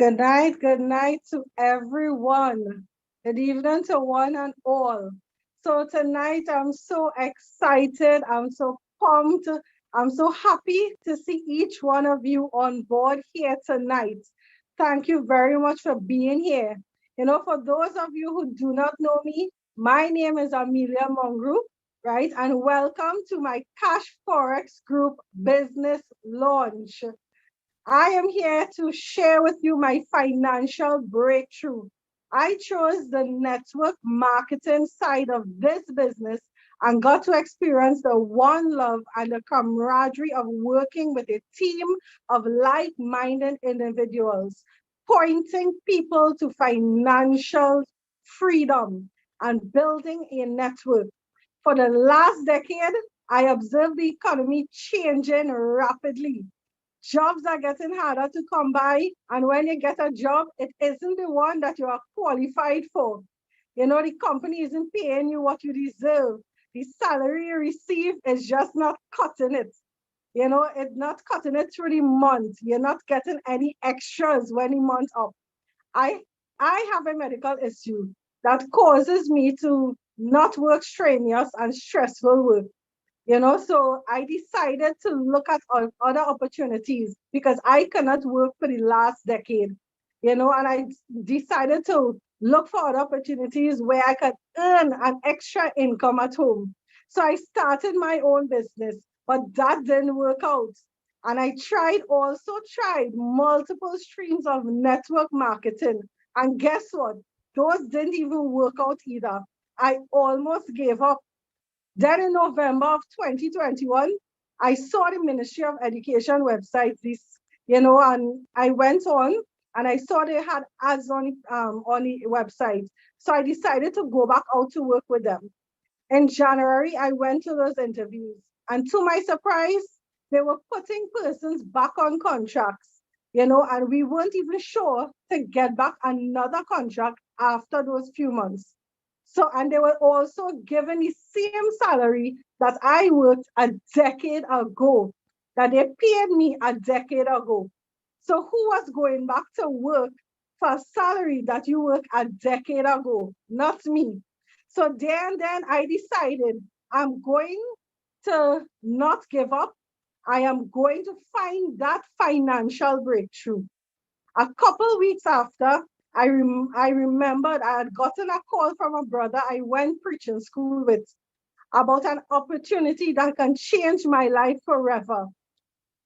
Good night to everyone. Good evening to one and all. So tonight I'm so excited, I'm so pumped, I'm so happy to see each one of you on board here tonight. Thank you very much for being here. For those of you who do not know me, my name is Amelia Mongru, right? And welcome to my Cash Forex Group business launch. I am here to share with you my financial breakthrough. I chose the network marketing side of this business and got to experience the one love and the camaraderie of working with a team of like-minded individuals, pointing people to financial freedom and building a network. For the last decade, I observed the economy changing rapidly. Jobs are getting harder to come by, and when you get a job, it isn't the one that you are qualified for. The company isn't paying you what you deserve. The salary you receive is just not cutting it. It's not cutting it through the month. You're not getting any extras when the month up. I I have a medical issue that causes me to not work strenuous and stressful work. So I decided to look at other opportunities because I cannot work for the last decade, and I decided to look for other opportunities where I could earn an extra income at home. So I started my own business, but that didn't work out. And I tried multiple streams of network marketing. And guess what? Those didn't even work out either. I almost gave up. Then in November of 2021, I saw the Ministry of Education website, and I went on and I saw they had ads on the website. So I decided to go back out to work with them. In January, I went to those interviews. And to my surprise, they were putting persons back on contracts, and we weren't even sure to get back another contract after those few months. So, and they were also given the same salary that I worked a decade ago, that they paid me a decade ago. So, who was going back to work for a salary that you worked a decade ago? Not me. So, then I decided I'm going to not give up. I am going to find that financial breakthrough. A couple weeks after, I remembered I had gotten a call from a brother I went preaching school with about an opportunity that can change my life forever.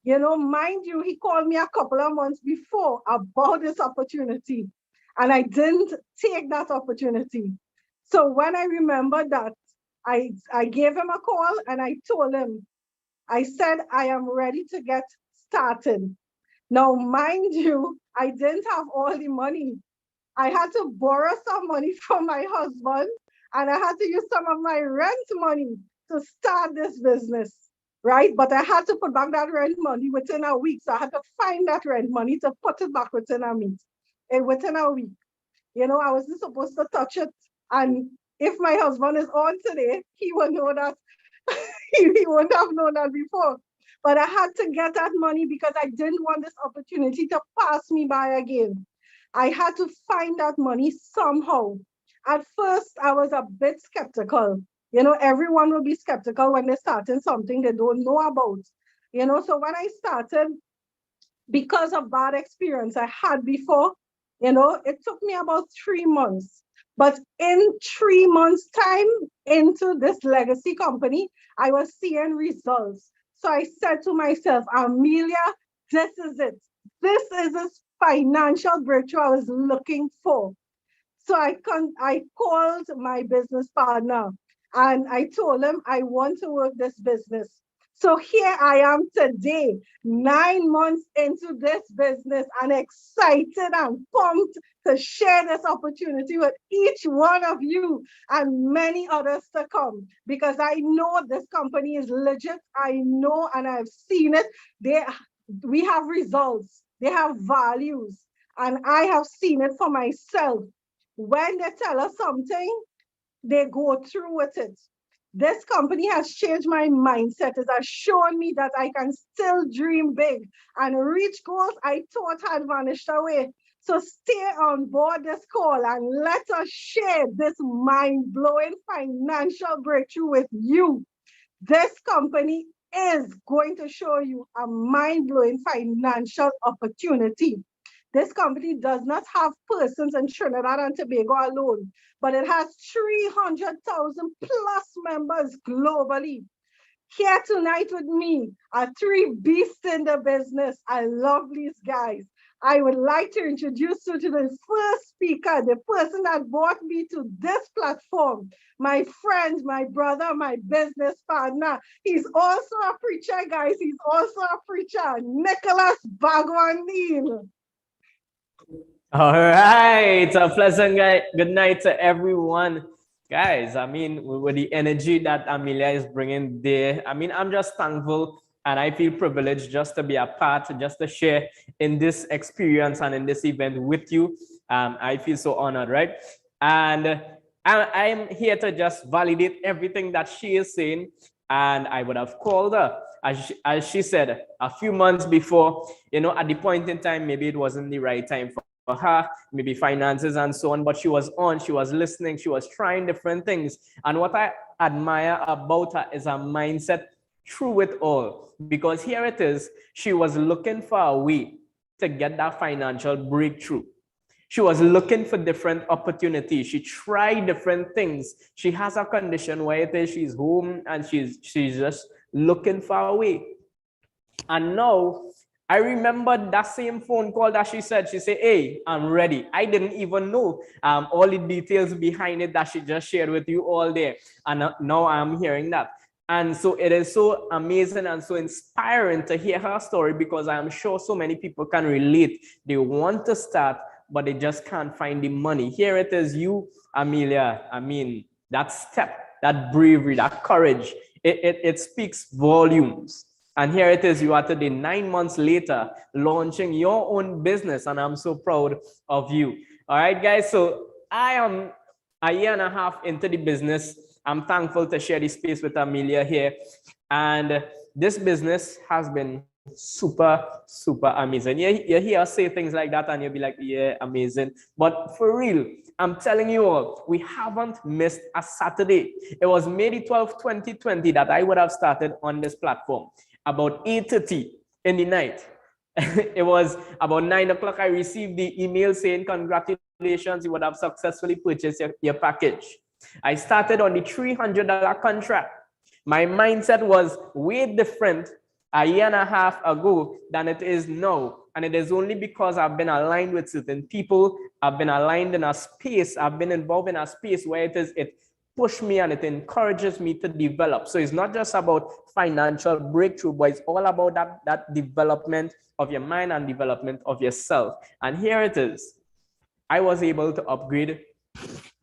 Mind you, he called me a couple of months before about this opportunity, and I didn't take that opportunity. So when I remembered that, I gave him a call and I told him, I said, I am ready to get started. Now, mind you, I didn't have all the money. I had to borrow some money from my husband, and I had to use some of my rent money to start this business, right? But I had to put back that rent money within a week. So I had to find that rent money to put it back within a week. I wasn't supposed to touch it. And if my husband is on today, he will know that he wouldn't have known that before. But I had to get that money because I didn't want this opportunity to pass me by again. I had to find that money somehow. At first, I was a bit skeptical. Everyone will be skeptical when they're starting something they don't know about. So when I started, because of bad experience I had before, it took me about 3 months. But in 3 months' time into this legacy company, I was seeing results. So I said to myself, Amelia, this is it. This is a financial breakthrough I was looking for. So I called my business partner and I told him I want to work this business. So here I am today, 9 months into this business, and excited and pumped to share this opportunity with each one of you and many others to come, because I know this company is legit. I know, and I've seen it. We have results. They have values, and I have seen it for myself. When they tell us something, they go through with it. This company has changed my mindset. It has shown me that I can still dream big and reach goals I thought had vanished away. So stay on board this call and let us share this mind-blowing financial breakthrough with you. This company is going to show you a mind-blowing financial opportunity. This company does not have persons in Trinidad and Tobago alone, but it has 300,000 plus members globally. Here tonight with me are three beasts in the business. I love these guys. I would like to introduce you to the first speaker, the person that brought me to this platform, my friend, my brother, my business partner. He's also a preacher, guys. He's also a preacher, Nicholas Bagwandil. All right, a pleasant good night to everyone. Guys, I mean, with the energy that Amelia is bringing there, I mean, I'm just thankful and I feel privileged just to be a part, just to share in this experience and in this event with you. I feel so honored, right? And I'm here to just validate everything that she is saying. And I would have called her, as she said, a few months before, you know, at the point in time, maybe it wasn't the right time for her, maybe finances and so on, but she was on, she was listening, she was trying different things. And what I admire about her is her mindset through it all, because here it is, she was looking for a way to get that financial breakthrough. She was looking for different opportunities. She tried different things. She has a condition where it is she's home and she's just looking for a way. And now I remember that same phone call that she said, hey, I'm ready. I didn't even know all the details behind it that she just shared with you all there. And now I'm hearing that. And so it is so amazing and so inspiring to hear her story, because I'm sure so many people can relate. They want to start, but they just can't find the money. Here it is, you, Amelia. I mean, that step, that bravery, that courage, it speaks volumes. And here it is, you are today, 9 months later, launching your own business. And I'm so proud of you. All right, guys. So I am a year and a half into the business. I'm thankful to share this space with Amelia here. And this business has been super, super amazing. You hear us say things like that and you'll be like, yeah, amazing. But for real, I'm telling you all, we haven't missed a Saturday. It was May the 12th, 2020 that I would have started on this platform. About 8:30 in the night. It was about 9 o'clock. I received the email saying, congratulations, you would have successfully purchased your package. I started on the $300 contract. My mindset was way different a year and a half ago than it is now. And it is only because I've been aligned with certain people. I've been aligned in a space. I've been involved in a space where it pushes me and it encourages me to develop. So it's not just about financial breakthrough, but it's all about that development of your mind and development of yourself. And here it is. I was able to upgrade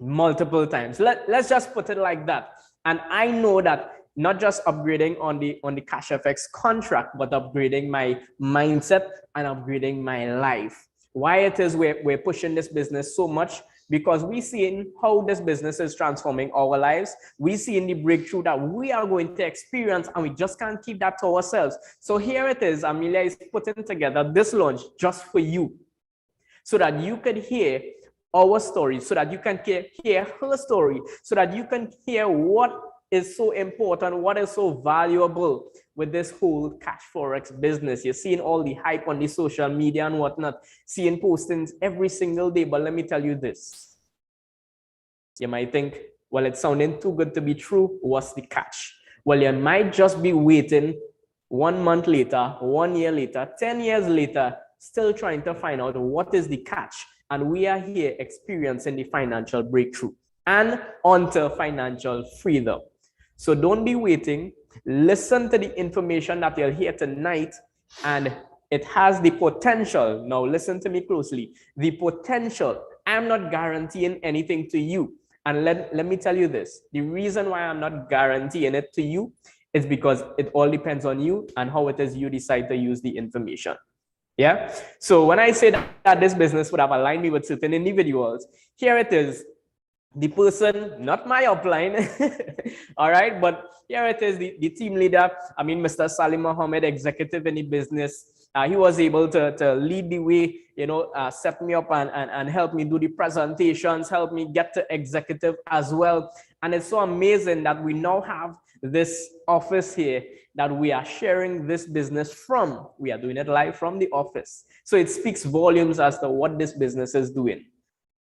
multiple times. Let's just put it like that. And I know that not just upgrading on the Cashfx contract, but upgrading my mindset and upgrading my life. Why it is we're pushing this business so much? Because we see how this business is transforming our lives. We see in the breakthrough that we are going to experience, and we just can't keep that to ourselves. So here it is, Amelia is putting together this launch just for you, so that you could hear our story, so that you can hear her story, so that you can hear what is so important, what is so valuable with this whole cash forex business. You're seeing all the hype on the social media and whatnot, seeing postings every single day. But let me tell you this. You might think, well, it's sounding too good to be true. What's the catch? Well, you might just be waiting 1 month later, 1 year later, 10 years later, still trying to find out what is the catch. And we are here experiencing the financial breakthrough and onto financial freedom. So don't be waiting. Listen to the information that you'll hear tonight, and it has the potential. Now listen to me closely. The potential. I'm not guaranteeing anything to you. And let me tell you this. The reason why I'm not guaranteeing it to you is because it all depends on you and how it is you decide to use the information. Yeah. So when I say that this business would have aligned me with certain individuals, here it is. The person, not my upline, all right, but here it is, the team leader, I mean, Mr. Salim Mohammed, executive in the business, He was able to lead the way, set me up and help me do the presentations, help me get to executive as well. And it's so amazing that we now have this office here that we are sharing this business from. We are doing it live from the office. So it speaks volumes as to what this business is doing.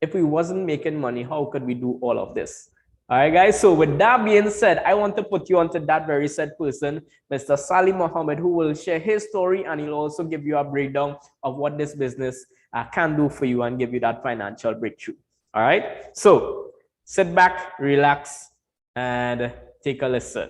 If we wasn't making money, how could we do all of this? All right, guys. So with that being said, I want to put you onto that very said person, Mr. Salim Mohammed, who will share his story, and he'll also give you a breakdown of what this business can do for you and give you that financial breakthrough. All right. So sit back, relax, and take a listen.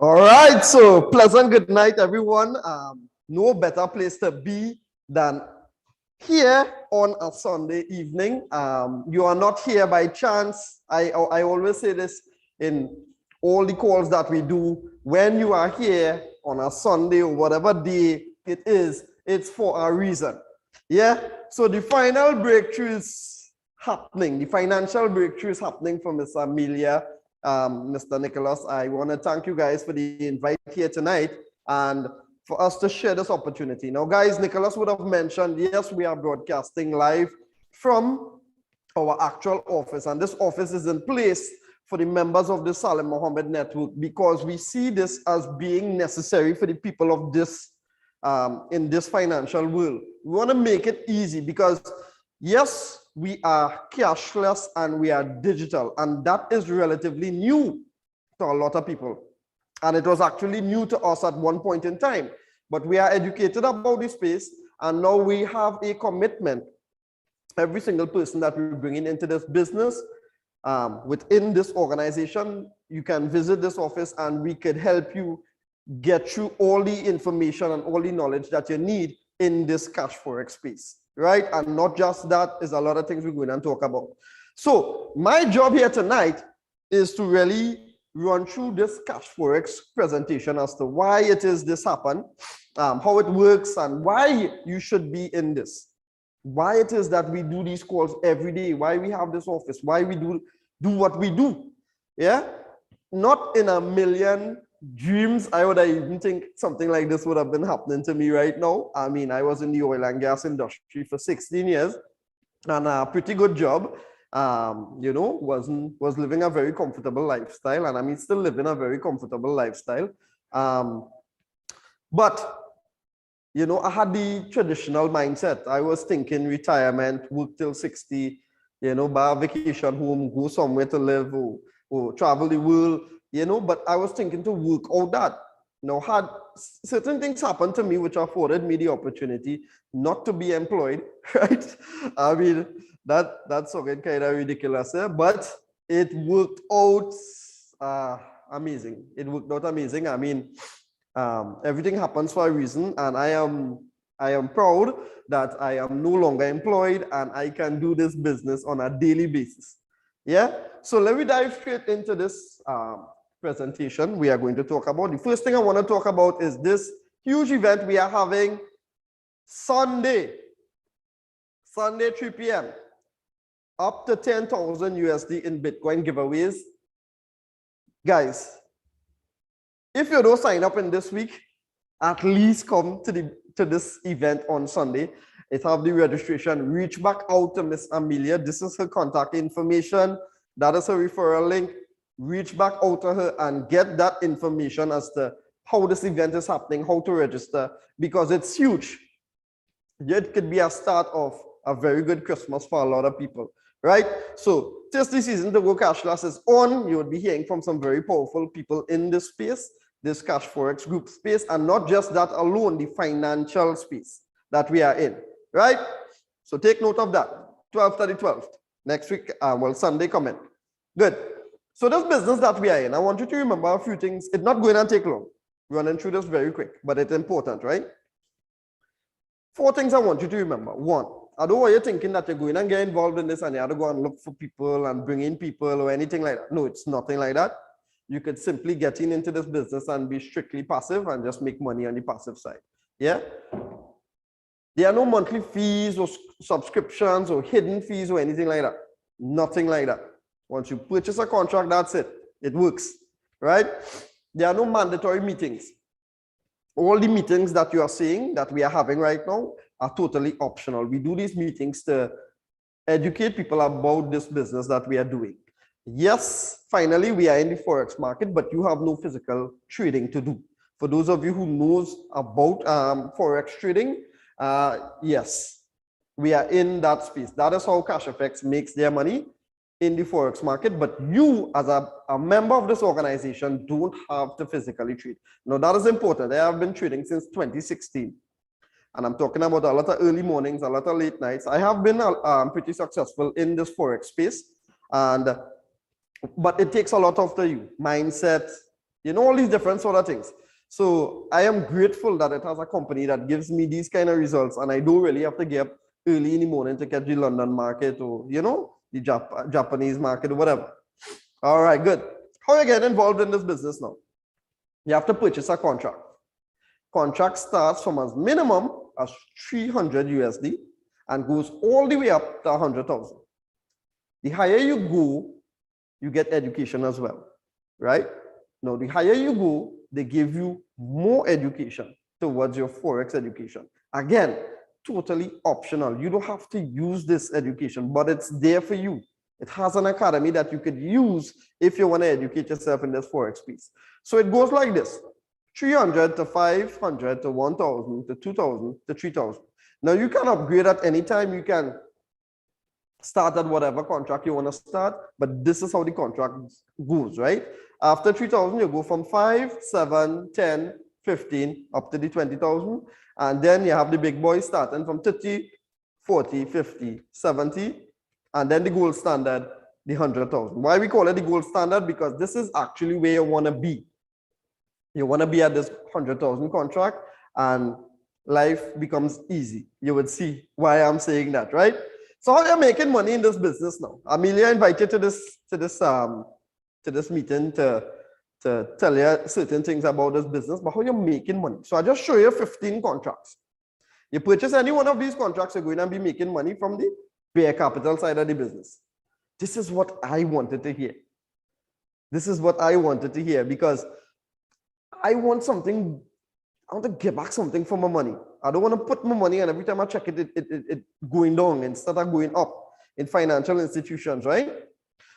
All right, so pleasant good night, everyone. No better place to be than here on a Sunday evening. You are not here by chance. I always say this in all the calls that we do. When you are here on a Sunday or whatever day it is, it's for a reason. Yeah, so the final breakthrough is happening. The financial breakthrough is happening for Miss Amelia. Mr. Nicholas, I want to thank you guys for the invite here tonight and for us to share this opportunity. Now, guys, Nicholas would have mentioned, yes, we are broadcasting live from our actual office, and this office is in place for the members of the Salim Mohammed Network because we see this as being necessary for the people of this in this financial world. We want to make it easy because, yes, we are cashless and we are digital, and that is relatively new to a lot of people. And it was actually new to us at one point in time, but we are educated about this space, and now we have a commitment. Every single person that we're bringing into this business, within this organization, you can visit this office and we could help you get through all the information and all the knowledge that you need in this cash forex space. Right? And not just that, is a lot of things we're going to talk about. So my job here tonight is to really run through this cash forex presentation as to why it is this happen, how it works, and why you should be in this. Why it is that we do these calls every day, why we have this office, why we do what we do. Yeah, not in a million dreams I would even think something like this would have been happening to me right now. I mean, I was in the oil and gas industry for 16 years and a pretty good job. Was living a very comfortable lifestyle, and I mean still living a very comfortable lifestyle. But I had the traditional mindset. I was thinking retirement, work till 60, buy a vacation home, go somewhere to live, or travel the world. But I was thinking to work out that. Had certain things happen to me which afforded me the opportunity not to be employed, right? I mean, that's something kind of ridiculous, but it worked out amazing. It worked out amazing. I mean, everything happens for a reason, and I am proud that I am no longer employed and I can do this business on a daily basis. Yeah, so let me dive straight into this presentation we are going to talk about. The first thing I want to talk about is this huge event we are having Sunday 3 p.m. up to 10,000 USD in Bitcoin giveaways. Guys, if you don't sign up in this week, at least come to this event on Sunday. It have the registration. Reach back out to Miss Amelia. This is her contact information. That is her referral link. Reach back out to her and get that information as to how this event is happening, how to register, because it's huge. It could be a start of a very good Christmas for a lot of people, right? So just this season to go cashless is on. You will be hearing from some very powerful people in this space, this cash forex group space, and not just that alone, the financial space that we are in, right? So take note of that. 12th to the 12th. Next week, Sunday coming. Good. So this business that we are in, I want you to remember a few things. It's not going to take long. Running through this very quick, but it's important, right? 4 things I want you to remember. 1, I don't want you thinking that you're going and get involved in this and you have to go and look for people and bring in people or anything like that. No, it's nothing like that. You could simply get into this business and be strictly passive and just make money on the passive side. Yeah. There are no monthly fees or subscriptions or hidden fees or anything like that. Nothing like that. Once you purchase a contract, that's it. It works, right? There are no mandatory meetings. All the meetings that you are seeing that we are having right now are totally optional. We do these meetings to educate people about this business that we are doing. Yes, finally, we are in the Forex market, but you have no physical trading to do. For those of you who knows about Forex trading, yes, we are in that space. That is how Cashfx makes their money in the Forex market, but you as a member of this organization don't have to physically trade. Now that is important. I have been trading since 2016. And I'm talking about a lot of early mornings, a lot of late nights. I have been pretty successful in this Forex space. But it takes a lot of the mindset, you know, all these different sort of things. So I am grateful that it has a company that gives me these kind of results. And I don't really have to get up early in the morning to catch the London market or, you know, the Japanese market or whatever. All right, good. How you get involved in this business now? You have to purchase a contract. Contract starts from as minimum as 300 USD and goes all the way up to 100,000. The higher you go, you get education as well, right? Now, the higher you go, they give you more education towards your Forex education. Again, totally optional. You don't have to use this education, but it's there for you. It has an academy that you could use if you want to educate yourself in this Forex piece. So it goes like this: 300 to 500 to 1,000 to 2,000 to 3,000. Now you can upgrade at any time. You can start at whatever contract you want to start, but this is how the contract goes, right? After 3,000, you go from 5, 7, 10, 15 up to the 20,000. And then you have the big boys starting from 30, 40, 50, 70, and then the gold standard, the 100,000. Why we call it the gold standard? Because this is actually where you want to be. You want to be at this 100,000 contract and life becomes easy. You would see why I'm saying that, right? So how are you making money in this business now? Amelia invited to this meeting to tell you certain things about this business, but how you're making money. So I just show you 15 contracts. You purchase any one of these contracts, you're going to be making money from the bare capital side of the business. This is what I wanted to hear. This is what I wanted to hear because I want something, I want to get back something for my money. I don't want to put my money and every time I check it, it going down instead of going up in financial institutions, right?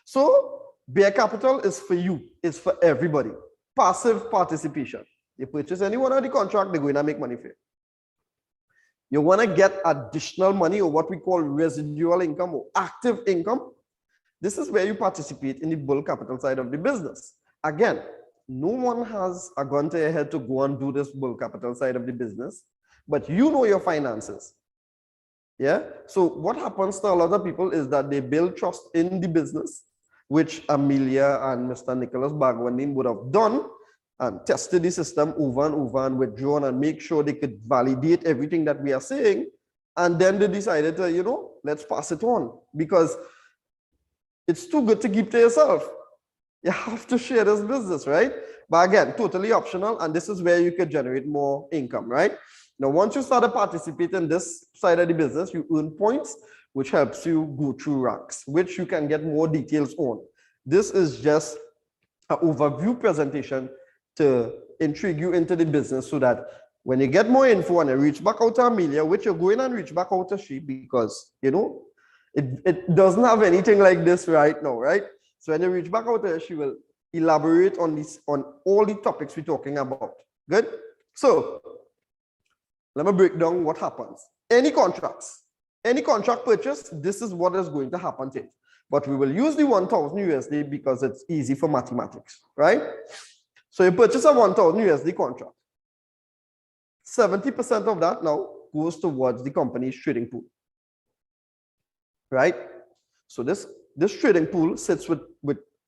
So bare capital is for you, it's for everybody. Passive participation. You purchase any one of the contract, they're going to make money for you. You want to get additional money or what we call residual income or active income. This is where you participate in the bull capital side of the business. Again, no one has a gun to your head to go and do this bull capital side of the business, but you know your finances. Yeah. So what happens to a lot of people is that they build trust in the business, which Amelia and Mr. Nicholas Bagwandin would have done and tested the system over and over and withdrawn and make sure they could validate everything that we are saying. And then they decided to, you know, let's pass it on because it's too good to keep to yourself. You have to share this business, right? But again, totally optional. And this is where you could generate more income, right? Now, once you start to participate in this side of the business, you earn points, which helps you go through ranks, which you can get more details on. This is just an overview presentation to intrigue you into the business so that when you get more info and you reach back out to Amelia, which you're going and reach back out to she because, you know, it doesn't have anything like this right now, right? So when you reach back out to her, she will elaborate on this, on all the topics we're talking about. Good? So let me break down what happens. Any contract purchase, this is what is going to happen to it. But we will use the 1,000 USD because it's easy for mathematics, right? So you purchase a 1,000 USD contract. 70% of that now goes towards the company's trading pool, right? So this trading pool sits with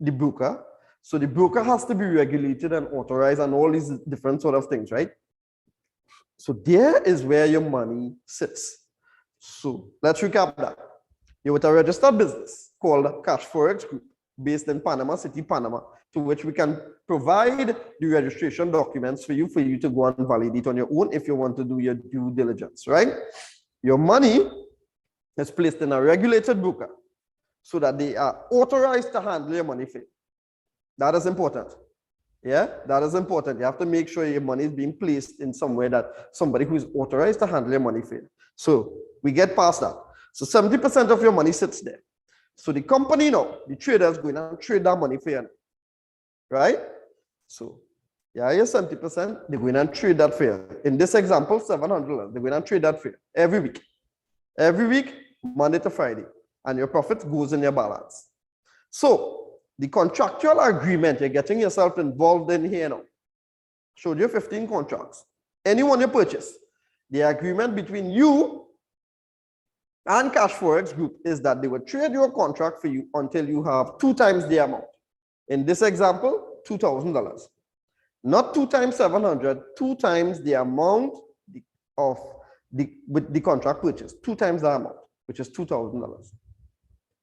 the broker. So the broker has to be regulated and authorized and all these different sort of things, right? So there is where your money sits. So let's recap that. You're with a registered business called Cashfx Group based in Panama City, Panama, to which we can provide the registration documents for you to go and validate on your own if you want to do your due diligence, right? Your money is placed in a regulated broker so that they are authorized to handle your money for you. That is important. Yeah, that is important. You have to make sure your money is being placed in somewhere that somebody who is authorized to handle your money for you. So we get past that. So 70% of your money sits there. So the company now, the traders going and trade that money for you. Right? So yeah, your 70%, they're going and trade that for you. In this example, $700, they're going and trade that for you every week. Every week, Monday to Friday. And your profit goes in your balance. So the contractual agreement you're getting yourself involved in here now. Showed you 15 contracts. Anyone you purchase, the agreement between you and Cashfx Group is that they will trade your contract for you until you have 2 times the amount. In this example, $2,000. Not 2 times 700, 2 times the amount of the contract purchase. 2 times the amount, which is $2,000.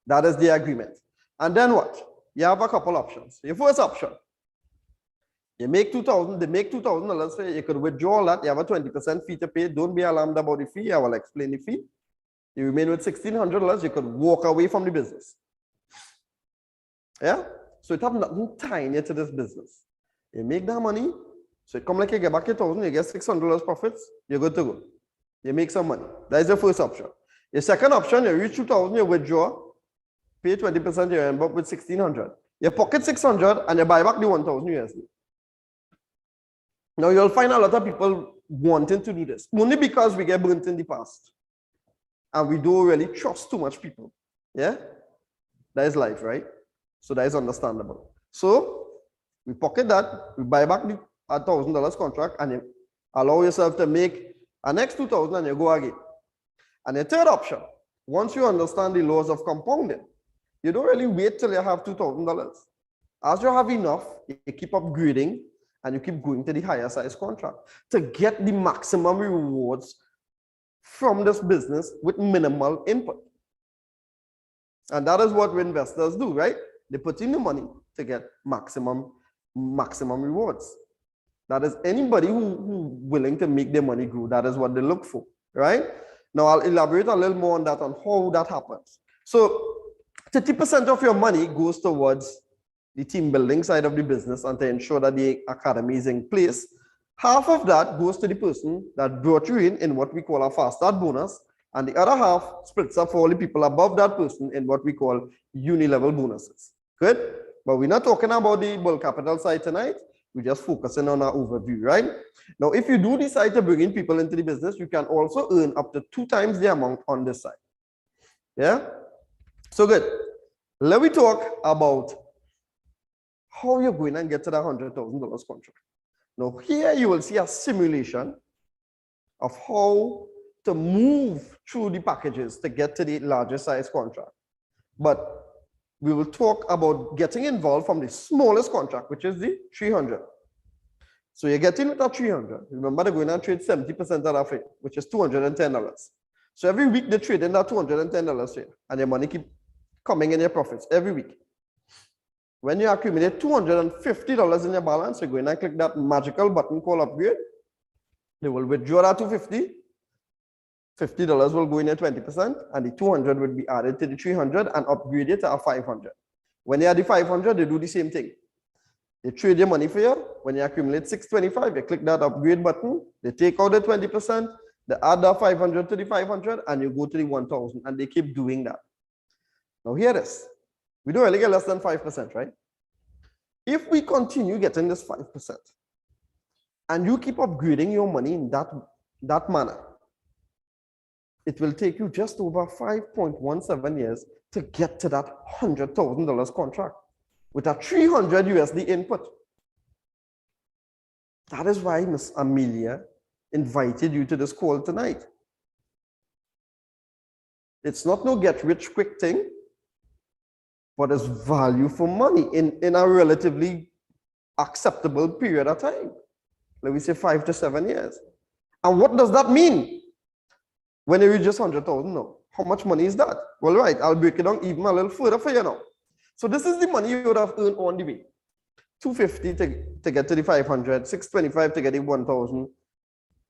That is the agreement. And then what? You have a couple options. Your first option, you make $2,000, they make $2,000 for you. You could withdraw that. You have a 20% fee to pay. Don't be alarmed about the fee. I will explain the fee. You remain with $1,600. You could walk away from the business. Yeah? So it has nothing tying you to this business. You make that money. So it come like you get back your $1,000, you get $600 profits. You're good to go. You make some money. That is your first option. Your second option, you reach $2,000, you withdraw. Pay 20%, you end up with $1,600. You pocket $600 and you buy back the $1,000 USD. Now you'll find a lot of people wanting to do this, only because we get burnt in the past. And we don't really trust too much people. Yeah? That is life, right? So that is understandable. So we pocket that, we buy back the $1,000 contract, and you allow yourself to make a next $2,000 and you go again. And the third option, once you understand the laws of compounding, you don't really wait till you have $2,000. As you have enough, you keep upgrading and you keep going to the higher size contract to get the maximum rewards from this business with minimal input. And that is what investors do, right? They put in the money to get maximum rewards. That is anybody who willing to make their money grow. That is what they look for, right? Now I'll elaborate a little more on that, on how that happens. So 30% of your money goes towards the team building side of the business and to ensure that the academy is in place. Half of that goes to the person that brought you in what we call a fast start bonus, and the other half splits up for all the people above that person in what we call uni-level bonuses. Good? But we're not talking about the bull capital side tonight. We're just focusing on our overview, right? Now, if you do decide to bring in people into the business, you can also earn up to 2 times the amount on this side. Yeah? So good. Let me talk about how you're going and get to that $100,000 contract. Now, here you will see a simulation of how to move through the packages to get to the larger size contract. But we will talk about getting involved from the smallest contract, which is the 300. So you're getting with that 300. Remember, they're going to trade 70% of that fee, which is $210. So every week they trade in that $210 here, and your money keep coming in your profits every week. When you accumulate $250 in your balance, you're going to click that magical button called upgrade. They will withdraw that $250. $50 will go in at 20%, and the 200 will be added to the 300 and upgrade it to a 500. When you add the 500, they do the same thing. They trade your money for you. When you accumulate 625, you click that upgrade button. They take out the 20%, they add that 500 to the 500, and you go to the 1000, and they keep doing that. Now hear this. We don't really get less than 5%, right? If we continue getting this 5%, and you keep upgrading your money in that manner, it will take you just over 5.17 years to get to that $100,000 contract with a 300 USD input. That is why Miss Amelia invited you to this call tonight. It's not no get rich quick thing, but it's value for money in a relatively acceptable period of time. Let me say 5 to 7 years. And what does that mean? When you reach just 100,000 now, how much money is that? Well, right, I'll break it down even a little further for you now. So this is the money you would have earned on the way. $250 to get to the 500, $625 to get the 1,000,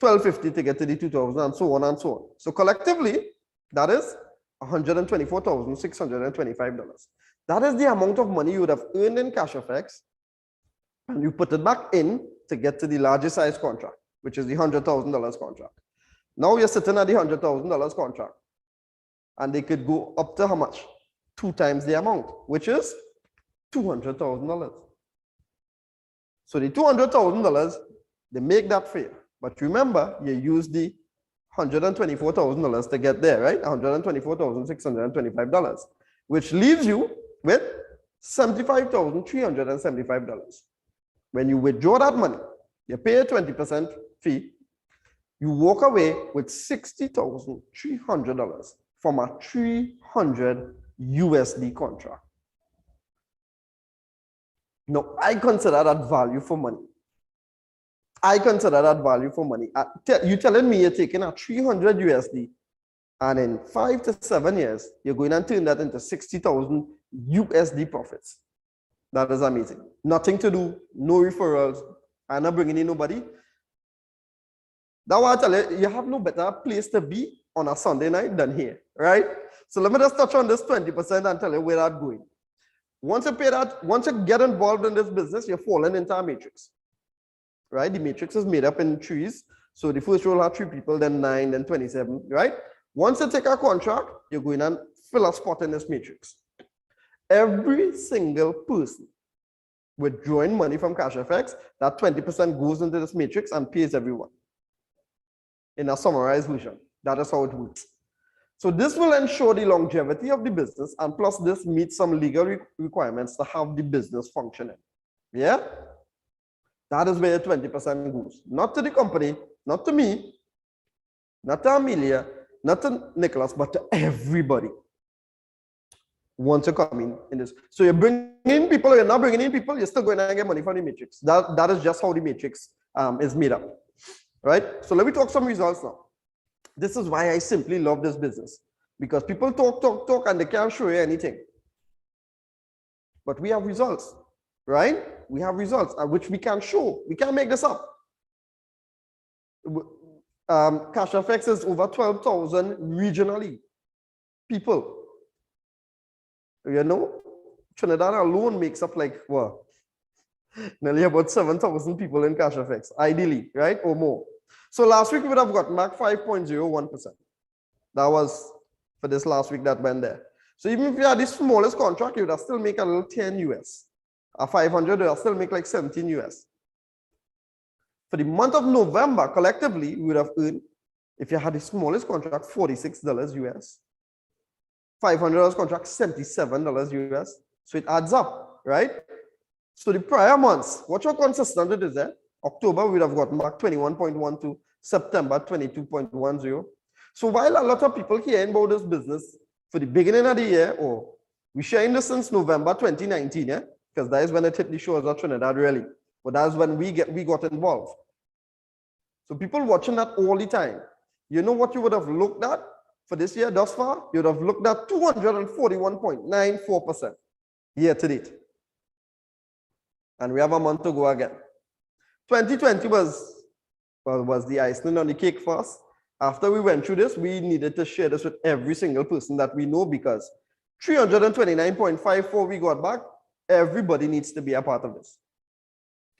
1250 to get to the 2000, and so on and so on. So collectively, that is $124,625. That is the amount of money you would have earned in Cashfx, and you put it back in to get to the largest size contract, which is the $100,000 contract. Now you're sitting at the $100,000 contract, and they could go up to how much? 2 times the amount, which is $200,000. So the $200,000, they make that fair. But remember, you use the $124,000 to get there, right? $124,625, which leaves you with $75,375. When you withdraw that money, you pay a 20% fee, you walk away with $60,300 from a 300 USD contract. Now, I consider that value for money. I consider that value for money. You're telling me you're taking a 300 USD, and in 5 to 7 years, you're going to turn that into 60,000 USD profits. That is amazing. Nothing to do, no referrals. I'm not bringing in nobody. That's why I tell you, you have no better place to be on a Sunday night than here, right? So let me just touch on this 20% and tell you where that's going. Once you pay that, once you get involved in this business, you're falling into a matrix, right? The matrix is made up in trees. So the first row have 3 people, then 9, then 27, right? Once you take a contract, you're going to fill a spot in this matrix. Every single person withdrawing money from Cashfx, that 20% goes into this matrix and pays everyone. In a summarized version, that is how it works. So this will ensure the longevity of the business, and plus this meets some legal requirements to have the business functioning. Yeah? That is where 20% goes. Not to the company, not to me, not to Amelia, not to Nicholas, but to everybody. Once you come in this. So you're bringing in people, you're not bringing in people, you're still going to get money from the matrix. That is just how the matrix is made up. Right? So let me talk some results now. This is why I simply love this business. Because people talk, and they can't show you anything. But we have results, right? We have results which we can show. We can't make this up. Cashfx is over 12,000 regionally. People. You know, Trinidad alone makes up like, what? Nearly about 7,000 people in Cashfx, ideally, right? Or more. So last week we would have gotten back 5.01%. That was for this last week that went there. So even if you had the smallest contract, you would have still make a little 10 US. A 500, you would have still make like 17 US. For the month of November, collectively, we would have earned, if you had the smallest contract, $46 US. $500 contract, $77 US. So it adds up, right? So the prior months, watch how consistent it is there. October, we would have gotten back 21.12, September 22.10. So while a lot of people hearing about this business for the beginning of the year, or we sharing this since November 2019, yeah? Because that is when it hit the shores of Trinidad, really. But that's when we got involved. So people watching that all the time. You know what you would have looked at for this year thus far? You would have looked at 241.94% year to date. And we have a month to go again. 2020 was the icing on the cake for us. After we went through this, we needed to share this with every single person that we know, because 329.54 we got back. Everybody needs to be a part of this.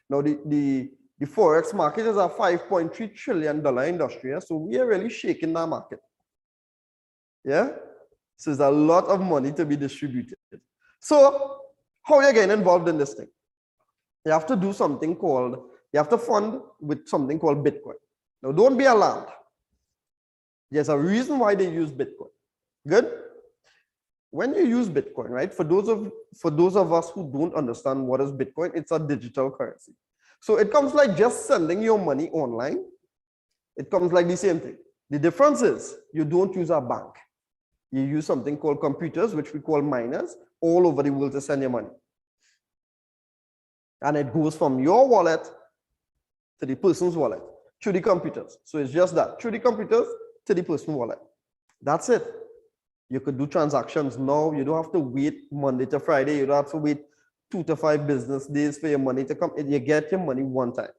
Now, the Forex market is a $5.3 trillion industry, so we are really shaking that market. Yeah? So there's a lot of money to be distributed. So how are you getting involved in this thing? You have to do something called, you have to fund with something called Bitcoin. Now, don't be alarmed. There's a reason why they use Bitcoin. Good? When you use Bitcoin, right, for those of us who don't understand what is Bitcoin, it's a digital currency. So it comes like just sending your money online. It comes like the same thing. The difference is you don't use a bank. You use something called computers, which we call miners, all over the world to send your money. And it goes from your wallet to the person's wallet through the computers. So it's just that, through the computers to the person's wallet. That's it. You could do transactions now. You don't have to wait Monday to Friday. You don't have to wait 2 to 5 business days for your money to come. You get your money one time.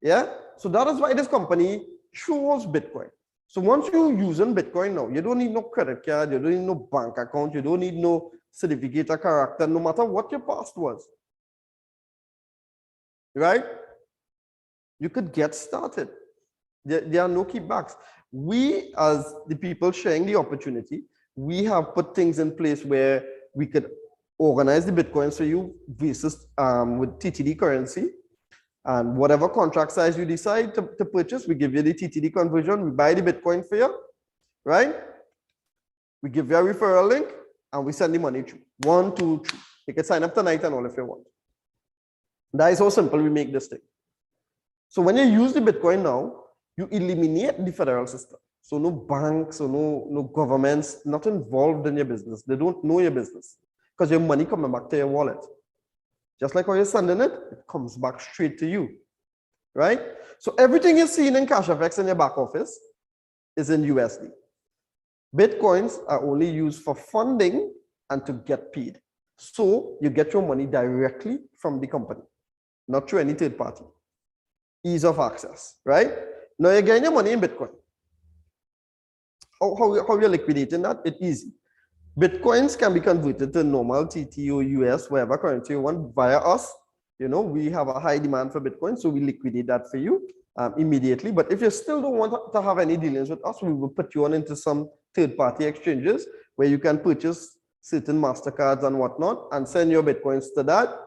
Yeah? So that is why this company chose Bitcoin. So once you're using Bitcoin now, you don't need no credit card, you don't need no bank account, you don't need no certificate of character, no matter what your past was. Right? You could get started. There are no kickbacks. We, as the people sharing the opportunity, we have put things in place where we could organize the Bitcoins for you versus with TTD currency. And whatever contract size you decide to purchase, we give you the TTD conversion, we buy the Bitcoin for you, right? We give you a referral link and we send the money through. 1, 2, 3. You can sign up tonight and all if you want. That is how simple we make this thing. So when you use the Bitcoin now, you eliminate the federal system. So no banks or no governments not involved in your business. They don't know your business because your money coming back to your wallet. Just like how you're sending it, it comes back straight to you, right? So everything you're seeing in Cashfx in your back office is in USD. Bitcoins are only used for funding and to get paid. So you get your money directly from the company, not through any third party. Ease of access, right? Now you're getting your money in Bitcoin. How you're liquidating that? It's easy. Bitcoins can be converted to normal TT or US, whatever currency you want via us. You know, we have a high demand for Bitcoin, so we liquidate that for you immediately. But if you still don't want to have any dealings with us, we will put you on into some third-party exchanges where you can purchase certain MasterCards and whatnot and send your Bitcoins to that,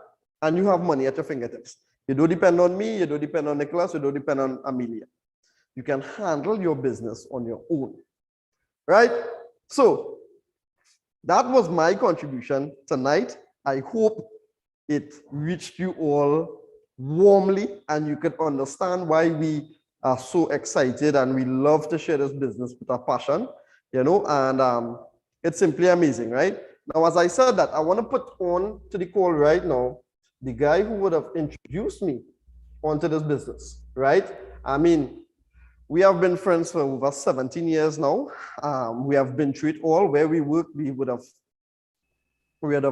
and you have money at your fingertips. You don't depend on me, you don't depend on Nicholas, you don't depend on Amelia. You can handle your business on your own, right? So that was my contribution tonight. I hope it reached you all warmly and you could understand why we are so excited and we love to share this business with our passion, you know, and it's simply amazing, right? Now, as I said that, I want to put on to the call right now the guy who would have introduced me onto this business, right? I mean, we have been friends for over 17 years now. We have been through it all. Where we work, we would have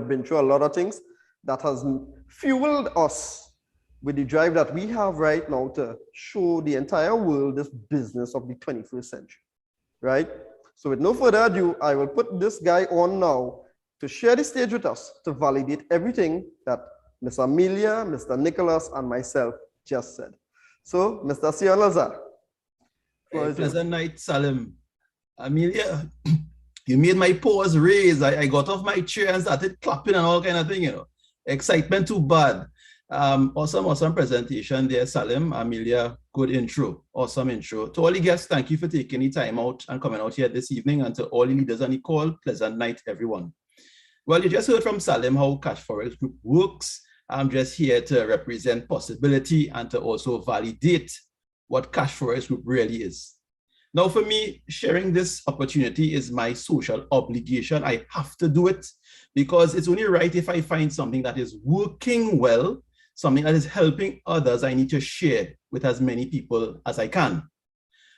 been through a lot of things that has fueled us with the drive that we have right now to show the entire world this business of the 21st century, right? So with no further ado, I will put this guy on now to share the stage with us to validate everything that Ms. Amelia, Mr. Nicholas, and myself just said. So, Mr. Sion Lazar. Hey, pleasant night, Salim. Amelia, you made my paws raise. I got off my chair and started clapping and all kind of thing, you know. Excitement too bad. Awesome presentation there, Salim. Amelia, good intro. Awesome intro. To all the guests, thank you for taking the time out and coming out here this evening. And to all the leaders on the call, pleasant night, everyone. Well, you just heard from Salim how Cashfx Group works. I'm just here to represent possibility and to also validate what Cashfx Group really is. Now, for me, sharing this opportunity is my social obligation. I have to do it because it's only right if I find something that is working well, something that is helping others, I need to share with as many people as I can.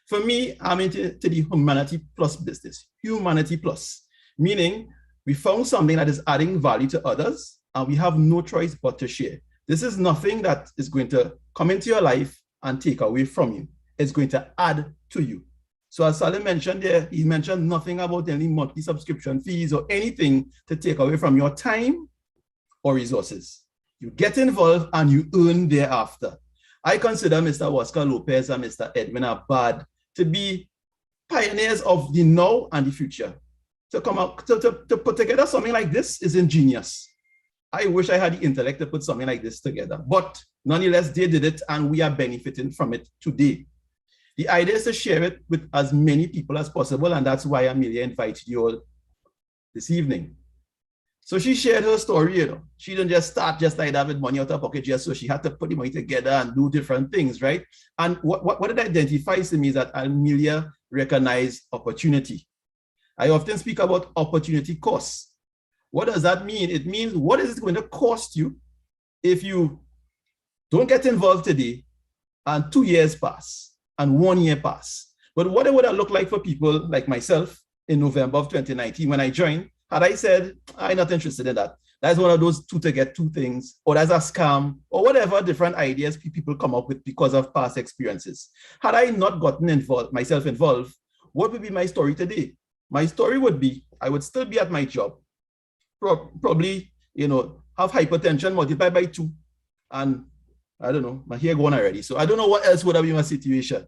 For me, I'm into the humanity plus business, humanity plus, meaning we found something that is adding value to others and we have no choice but to share. This is nothing that is going to come into your life and take away from you. It's going to add to you. So as Salim mentioned there, he mentioned nothing about any monthly subscription fees or anything to take away from your time or resources. You get involved and you earn thereafter. I consider Mr. Oscar Lopez and Mr. Edwin Abad to be pioneers of the now and the future. To come out, to put together something like this is ingenious. I wish I had the intellect to put something like this together, but nonetheless, they did it and we are benefiting from it today. The idea is to share it with as many people as possible, and that's why Amelia invited you all this evening. So she shared her story, you know. She didn't just start just like that with money out of her pocket, just so she had to put the money together and do different things, right? And what it identifies to me is that Amelia recognized opportunity. I often speak about opportunity costs. What does that mean? It means what is it going to cost you if you don't get involved today and 2 years pass and 1 year pass? But what would that look like for people like myself in November of 2019 when I joined? Had I said, I'm not interested in that. That's one of those two to get two things, or that's a scam, or whatever different ideas people come up with because of past experiences. Had I not gotten myself involved, what would be my story today? My story would be, I would still be at my job, probably, have hypertension multiplied by 2, and I don't know, my hair gone already. So I don't know what else would have been my situation.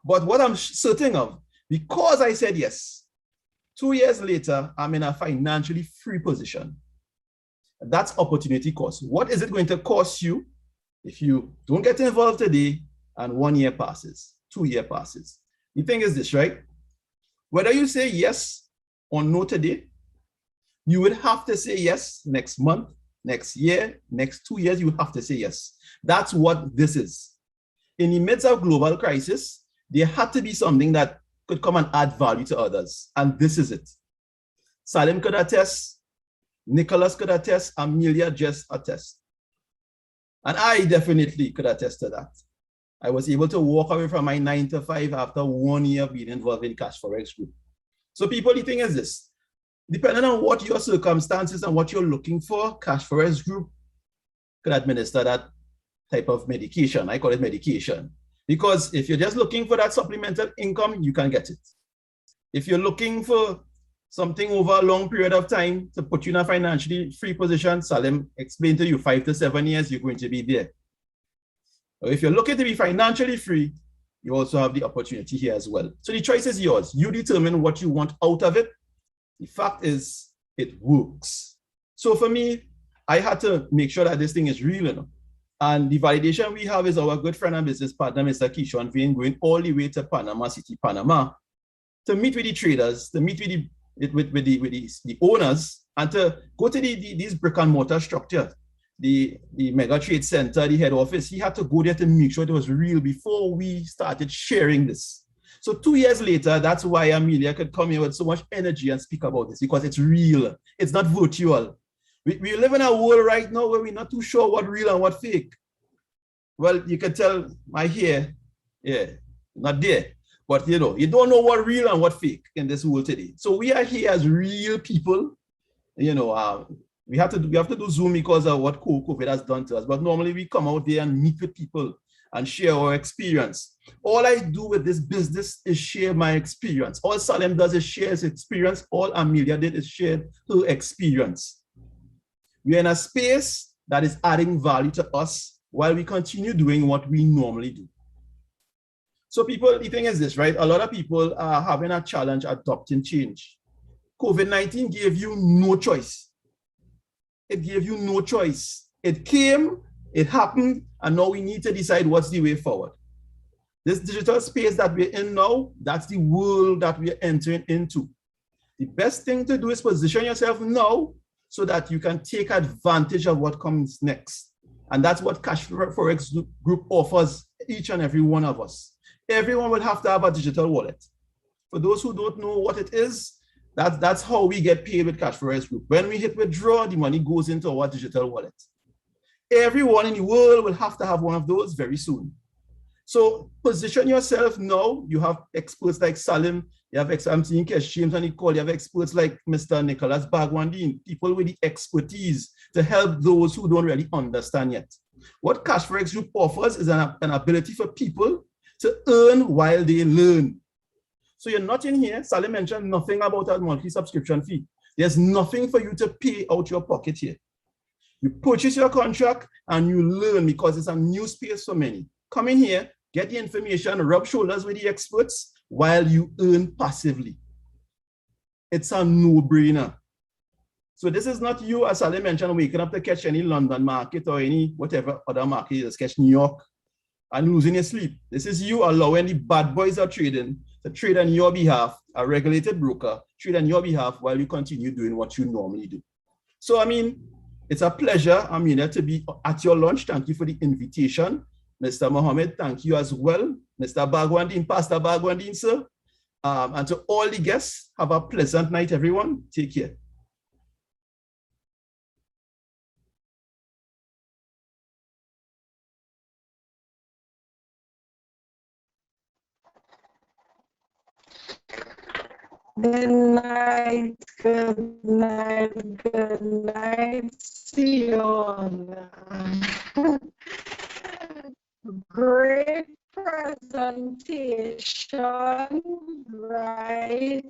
But what I'm certain of, because I said yes, 2 years later, I'm in a financially free position. That's opportunity cost. What is it going to cost you if you don't get involved today and 1 year passes, 2 year passes? The thing is this, right? Whether you say yes or no today, you would have to say yes next month, next year, next 2 years, you have to say yes. That's what this is. In the midst of global crisis, there had to be something that could come and add value to others. And this is it. Salim could attest, Nicholas could attest, Amelia just attest. And I definitely could attest to that. I was able to walk away from my 9 to 5 after 1 year being involved in Cashfx Group. So people, the thing is this, depending on what your circumstances and what you're looking for, Cashfx Group could administer that type of medication. I call it medication. Because if you're just looking for that supplemental income, you can get it. If you're looking for something over a long period of time to put you in a financially free position, Salim explained to you 5 to 7 years, you're going to be there. Or if you're looking to be financially free, you also have the opportunity here as well. So the choice is yours. You determine what you want out of it. The fact is, it works. So for me, I had to make sure that this thing is real. And the validation we have is our good friend and business partner, Mr. Keishon Vane, going all the way to Panama City, Panama, to meet with the traders, to meet with the owners, and to go to these brick and mortar structures, the mega trade center, the head office. He had to go there to make sure it was real before we started sharing this. So 2 years later, that's why Amelia could come here with so much energy and speak about this, because it's real. It's not virtual. We live in a world right now where we're not too sure what real and what fake. Well, you can tell my hair, yeah, not there. But you don't know what real and what fake in this world today. So we are here as real people. We have to do Zoom because of what COVID has done to us. But normally we come out there and meet with people and share our experience. All I do with this business is share my experience. All Salim does is share his experience. All Amelia did is share her experience. We're in a space that is adding value to us while we continue doing what we normally do. So people, the thing is this, right? A lot of people are having a challenge adopting change. COVID-19 gave you no choice. It gave you no choice. It came, it happened, and now we need to decide what's the way forward. This digital space that we're in now, that's the world that we're entering into. The best thing to do is position yourself now so that you can take advantage of what comes next. And that's what Cashfx Group offers each and every one of us. Everyone will have to have a digital wallet. For those who don't know what it is, that's how we get paid with Cashfx Group. When we hit withdraw, the money goes into our digital wallet. Everyone in the world will have to have one of those very soon. So position yourself now. You have experts like Salim, you have I'm seeing Kesh James and Nicole, you have experts like Mr. Nicholas Bagwandin, people with the expertise to help those who don't really understand yet. What Cashfx Group offers is an ability for people to earn while they learn. So you're not in here, Salim mentioned nothing about a monthly subscription fee. There's nothing for you to pay out your pocket here. You purchase your contract and you learn because it's a new space for many. Come in here, get the information, rub shoulders with the experts while you earn passively. It's a no-brainer. So this is not you, as Salim mentioned, waking up to catch any London market or any whatever other market, you just catch New York and losing your sleep. This is you allowing the bad boys are trading to trade on your behalf, a regulated broker, trade on your behalf while you continue doing what you normally do. So, I mean, it's a pleasure, Amina, to be at your launch. Thank you for the invitation. Mr. Mohammed, thank you as well. Mr. Bagwandin, Pastor Bagwandin, sir. And to all the guests, have a pleasant night, everyone. Take care. Good night, good night, good night. See you all. Great presentation, right?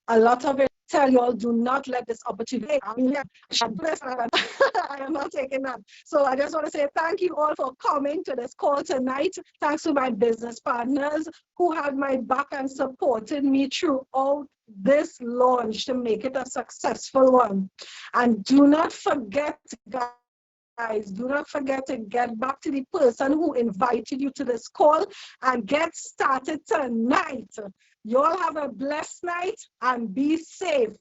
A lot of it tell you all, do not let this opportunity. I mean, I am not taking that. So I just want to say thank you all for coming to this call tonight. Thanks to my business partners who had my back and supported me throughout this launch to make it a successful one. And do not forget, guys, do not forget to get back to the person who invited you to this call and get started tonight. You all have a blessed night and be safe.